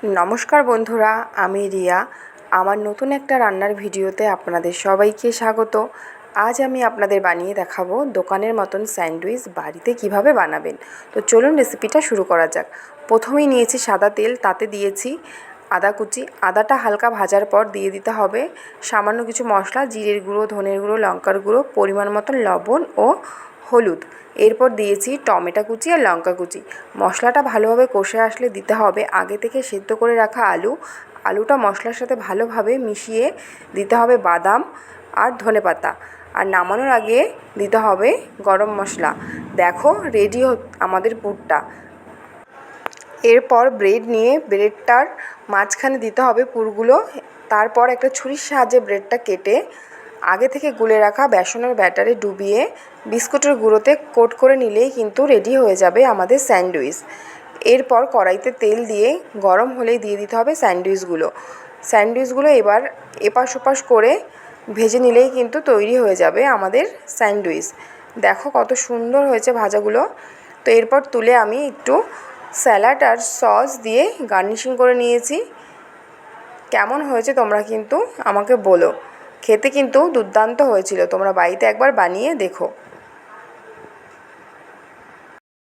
নমস্কার বন্ধুরা, আমি রিয়া। আমার নতুন একটা রান্নার ভিডিওতে আপনাদের সবাইকে স্বাগত। আজ আমি আপনাদের বানিয়ে দেখাবো দোকানের মতন স্যান্ডউইচ বাড়িতে কিভাবে বানাবেন। তো চলুন রেসিপিটা শুরু করা যাক। প্রথমেই নিয়েছি সাদা তেল, তাতে দিয়েছি আদা কুচি। আদাটা হালকা ভাজার পর দিয়ে দিতে হবে সামান্য কিছু মশলা, জিরের গুঁড়ো, ধনের গুঁড়ো, লঙ্কার গুঁড়ো, পরিমাণ মতন লবণ ও হলুদ। এরপর দিয়েছি টমেটো কুচি আর লঙ্কা কুচি। মশলাটা ভালোভাবে কষে আসলে দিতে হবে আগে থেকে সেদ্ধ করে রাখা আলুটা মশলার সাথে ভালোভাবে মিশিয়ে দিতে হবে বাদাম আর ধনেপাতা। আর নামানোর আগে দিতে হবে গরম মশলা। দেখো রেডি আমাদের পুরটা। এরপর ব্রেড নিয়ে ব্রেডটার মাঝখানে দিতে হবে পুরগুলো। তারপর একটা ছুরির সাহায্যে ব্রেডটা কেটে আগে থেকে গুলে রাখা বেসনের ব্যাটারে ডুবিয়ে বিস্কুটের গুঁড়োতে কোট করে নিলেই কিন্তু রেডি হয়ে যাবে আমাদের স্যান্ডউইচ। এরপর কড়াইতে তেল দিয়ে গরম হলেই দিয়ে দিতে হবে স্যান্ডউইচগুলো এবার এপাশ ওপাশ করে ভেজে নিলেই কিন্তু তৈরি হয়ে যাবে আমাদের স্যান্ডউইচ। দেখো কত সুন্দর হয়েছে ভাজাগুলো। তো এরপর তুলে আমি একটু স্যালাড আর সস দিয়ে গার্নিশিং করে নিয়েছি। কেমন হয়েছে তোমরা কিন্তু আমাকে বলো। খেতে কিন্তু দুর্দান্ত হয়েছিল, তোমরা বাড়িতে একবার বানিয়ে দেখো।